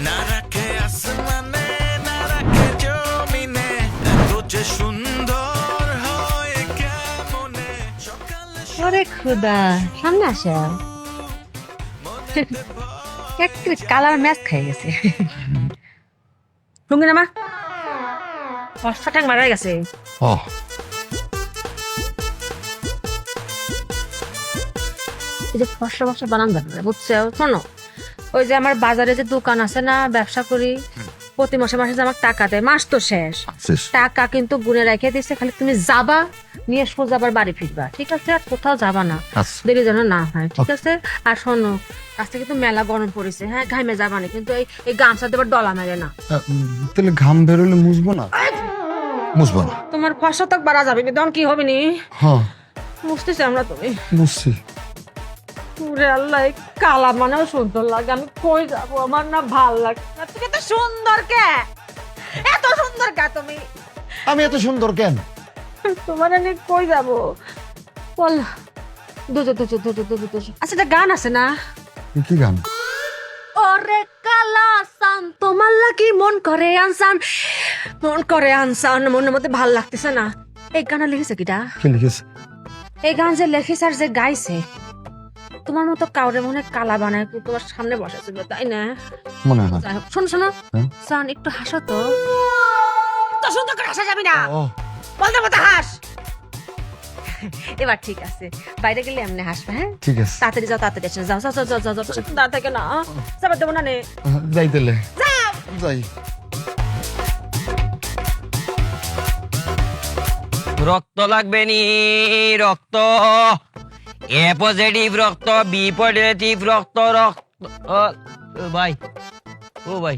না রাখে আসমানে না রাখে জমিনে এত যে সুন্দর হয় কেমনে সকালে ওরে খুদা সামনে আসে একটু কালার ম্যাচ খেয়ে গেছে লুঙ্গি নামা পাঁচটা ট্যাং মারা গেছে এই যে ফসা ফসা বানান যাবে বুঝছো শোনো ওই যে আমার বাজারে যে দোকান আছে না ব্যবসা করি প্রতি মাসে মাসে যে আমার টাকা দেয় মাস তো শেষ টাকা কিন্তু গুনে রেখে দিচ্ছে খালি তুমি যাবা নিয়ে সোজা আবার বাড়ি ফিরবা ঠিক আছে আর কোথাও যাবা না দেরি যেন না হয় ঠিক আছে আর শোনো আজকে কিন্তু মেলা গরম পড়েছে হ্যাঁ ঘামে যাবা না কিন্তু এই গামছা দেবার ডলা মেরে না তাহলে ঘাম বেরোলে মুছবো না মুছবো না তোমার ফসা তক বাড়া যাবে তখন কি হবে নি হ্যাঁ বুঝতেছি আমরা তুমি বুঝছি পুরে আল্লাহ এই কালা মানেও সুন্দর লাগে আমি কই যাবো আমার না ভাল লাগে না তুমি এত সুন্দর কে এত সুন্দর কে তুমি আমি এত সুন্দর কেন তোমার আমি কই যাবো বল দুজো দুজো দুজো দুজো দুজো আচ্ছা একটা গান আছে না কি গান ওরে কালা সান তোমার লাগি মন করে আনসান মনের মধ্যে ভাল লাগতেছে না এই গান লিখেছে কিটা কি লিখেছে এই গান যে লিখেছে আর যে গাইছে তোমার মতো কাউরে মনে কালা বানায় তোমার সামনে বসেছিল তাই না মনে হয় শোনো শোনো হ্যাঁ? সান একটু হাসো তো তো সুন্দর করে হাসা যাবে না ও বলতে বলতে হাস এবার ঠিক আছে বাইরে গেলে এমনি হাসবে হ্যাঁ ঠিক আছে তাড়াতাড়ি যাও তাড়াতাড়ি আসো যাও যাও যাও যাও যাও দাঁড়া থাকে না যাবার দেবো না নে যাই তাহলে যাই রক্ত লাগবে নি রক্ত এ পজিটিভ রক্ত বি পজিটিভ রক্ত রক্ত ও ভাই ও ভাই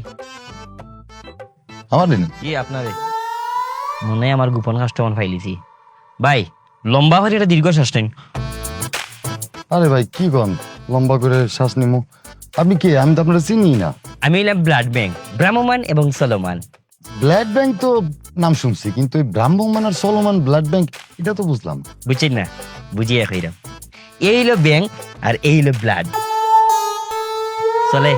আমার দিন কি আপনারে মনে হয় আমার গোপন কাস্টমার ফাইলিছি ভাই লম্বা করে এটা দীর্ঘ শ্বাস নেন আরে ভাই কি গন লম্বা করে শ্বাস নিমু আপনি কে আমি তো আপনারা চিনি না আমি হলাম ব্লাড ব্যাংক ব্রাহ্মমান এবং সলোমান ব্লাড ব্যাংক তো নাম শুনছি কিন্তু এই ব্রাহ্মণ আর সলোমান ব্লাড ব্যাংক এটা তো বুঝলাম বুঝছেন না বুঝিয়ে কইরাম এই হলো ব্যাংক আর এই হলো ব্লাড চলে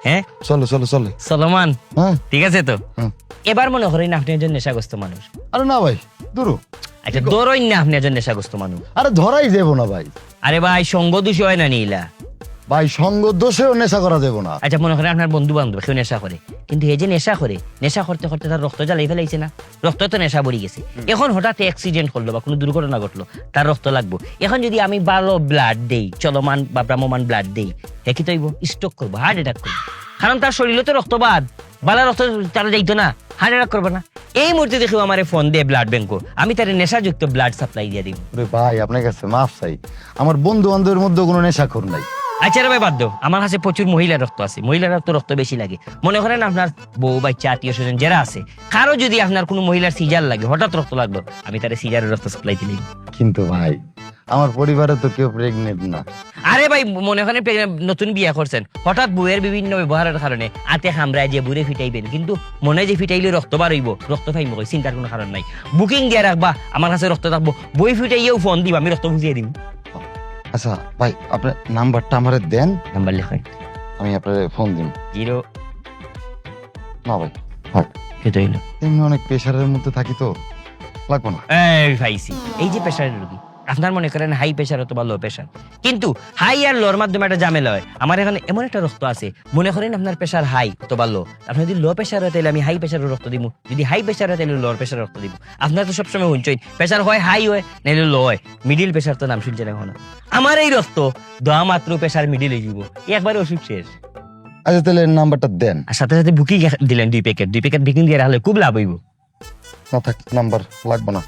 হ্যাঁ চলো চলো চলে সলোমান হ্যাঁ ঠিক আছে তো হুম। এবার মনে করেন আপনি একজন নেশাগ্রস্ত মানুষ আরে না ভাই দূর আচ্ছা ধরুন না আপনি একজন নেশাগ্রস্ত মানুষ আরে ধরাই যাবো না ভাই আরে ভাই সঙ্গ দোষী হয় না নীলা ভাই সঙ্গ দোষেও নেশা করা যাবো না আচ্ছা মনে করেন আপনার বন্ধু বান্ধব কেউ নেশা করে কিন্তু এই যে নেশা করে নেশা করতে করতে তার রক্ত জ্বালাই ফেলাইছে না রক্ত তো নেশা বড়ি গেছে এখন হঠাৎ অ্যাক্সিডেন্ট করলো বা কোনো দুর্ঘটনা ঘটলো তার রক্ত লাগবো এখন যদি আমি ভালো ব্লাড দেই চলমান বা ভ্রাম্যমান ব্লাড দেই হে কি তৈব স্ট্রোক করবো হার্ট অ্যাটাক করবো কারণ তার শরীরে তো রক্ত বাদ বালা রক্ত তারা যাইতো না হার্ট অ্যাটাক করবো না এই মুহূর্তে দেখো আমার ফোন দিয়ে ব্লাড ব্যাংক আমি তার নেশাযুক্ত ব্লাড সাপ্লাই দিয়ে দিব আরে ভাই আপনার কাছে মাফ চাই আমার বন্ধু বান্ধবের মধ্যে কোনো নেশাখোর নাই আচ্ছা রে ভাই বাদ দাও আমার কাছে প্রচুর মহিলার রক্ত আছে মহিলার তো রক্ত বেশি লাগে মনে করেন আপনার বউ বাচ্চা আত্মীয় স্বজন যারা আছে কারো যদি আপনার কোনো মহিলার সিজার লাগে হঠাৎ রক্ত লাগলো আমি তার সিজারের রক্ত সাপ্লাই দিলি কিন্তু ভাই আমার পরিবারে তো কেউ প্রেগনেন্ট না আরে ভাই মনে করেন নতুন বিয়ে করছেন হঠাৎ বউয়ের বিভিন্ন ব্যবহারের কারণে আতে খামড়ায় যে বুড়ে ফিটাইবেন কিন্তু মনে যে ফিটাইলে রক্ত বার হইব রক্ত পাইব চিন্তার কোনো কারণ নাই বুকিং দিয়ে রাখবা আমার কাছে রক্ত থাকবো বই ফিটাইয়েও ফোন দিবা আমি রক্ত বুঝিয়ে দিব আচ্ছা ভাই আপনার নাম্বারটা আমারে দেন নাম্বার লেখাই আমি আপনার ফোন দিন 0 না ভাই থাক কেটে হইলো এমনি অনেক প্রেশারের মধ্যে থাকি তো লাগবো না এই ভাইসি এই যে প্রেশারের রোগী আপনার মনে করেন হাই প্রেশার অথবা লো প্রেশার কিন্তু হাই আর লোর মাধ্যমে একটা ঝামেলা হয় আমার এখানে এমন একটা রক্ত আছে মনে করেন আপনার প্রেশার হাই অথবা লো আপনার যদি লো প্রেশার হয় তাহলে আমি হাই প্রেশারের রক্ত দিব যদি হাই প্রেশার হয় তাহলে লোর প্রেশার রক্ত দিব আপনার তো সবসময় শুনছই প্রেশার হয় হাই হয় নাহলে লো হয় মিডিল প্রেশার তো নাম শুনছেন এখন আমার এই রক্ত দোয়া মাত্র প্রেশার মিডিল হয়ে যাব একবারে ওষুধ শেষ আচ্ছা তাহলে নাম্বারটা দেন আর সাথে সাথে বুকিং দিলেন 2 প্যাকেট বুকিং দিয়ে রাখলে খুব লাভ হইব না থাক নাম্বার লাগবে না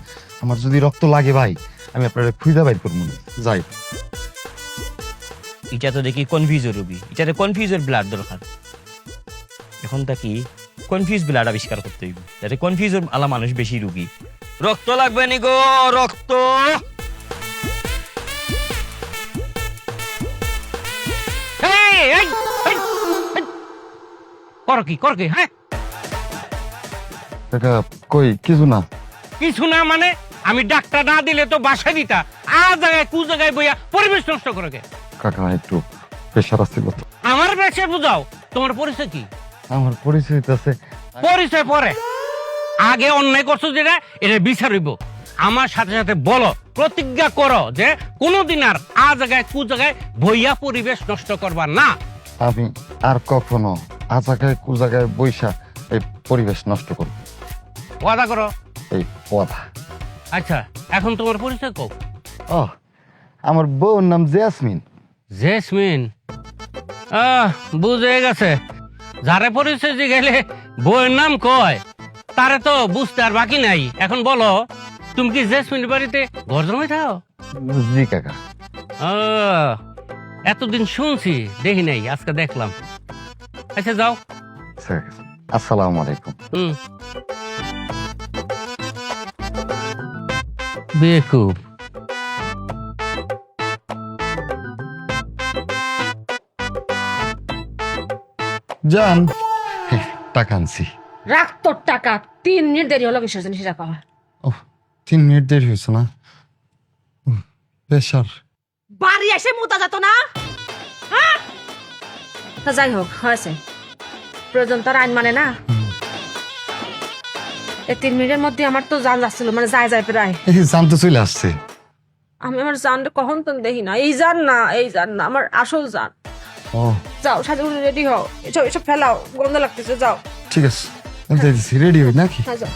আমার যদি রক্ত লাগে ভাই আমি আপনার খুঁজে বাইর করবো যাই এটা তো দেখি কনফিউজর রোগী এটাতে কনফিউজর ব্লাড দরকার এখন তা কি কনফিউজ ব্লাড আবিষ্কার করতে হইব যাতে কনফিউজর আলা মানুষ বেশি রোগী রক্ত লাগবে নি গো রক্ত কর কি হ্যাঁ কাকা কই কিছু না কিছু না মানে আমি ডাক্তার না দিলে তো বাসা দিতা আর জায়গায় কু জায়গায় বইয়া পরিবেশ নষ্ট করে গে। কাকা একটু প্রেশার আছিল তো। আমার বেশে বুঝাও তোমার পরিচয় কি? আমার পরিচয় আছে। পরিচয় পরে, আগে অন্যায় করছো যেটা এটা বিচার হইব। আমার সাথে সাথে বলো, প্রতিজ্ঞা করো যে কোনোদিন আর জায়গায় কু জায়গায় বইয়া পরিবেশ নষ্ট করবা না। আমি আর কখনো জায়গায় কু জায়গায় বৈশা এই পরিবেশ নষ্ট করব। ওয়াদা করো। এই কথা। আচ্ছা, এখন তোমার পরিচয় কও। ও, আমার বউর নাম জেসমিন। জেসমিন, বুঝে গেছে। যারে পরিচয় দিয়ে গেলে বইয়ের নাম কয় তারে তো বুঝতে আর বাকি নাই। এখন বলো, তুমি কি জেসমিন বাড়িতে ঘর জমাই থাও? জি কাকা। এতদিন শুনছি, দেখি নাই, আজকে দেখলাম। আচ্ছা যাও। আসসালামু আলাইকুম। বেকুব। জান, টাকা আনছি। রাখ তোর টাকা, 3 মিনিট দেরি হলো কিসের জন্য সেটা কর। ও, 3 মিনিট দেরি হয়েছে না? প্রেশার। বাড়ি এসে মুতা যেত না? হ্যাঁ? তা যাই হোক, হয়েছে। প্রয়োজন তার আইন মানে না। এই 3 মিনিটের মধ্যে আমার তো জান যাচ্ছিল, মানে যায় প্রায়। এই জান তো চলে আসছে। আমি আমার জানটা কখন তো দেখি না। এই জান না, আমার আসল জান। ও, যাও, সাজুগুলো রেডি হও, এসব ফেলাও, গন্ধ লাগতেছে, যাও। ঠিক আছে, রেডি হই নাকি? হ্যাঁ, যাও।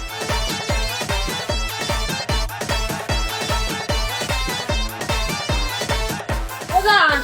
ও জান,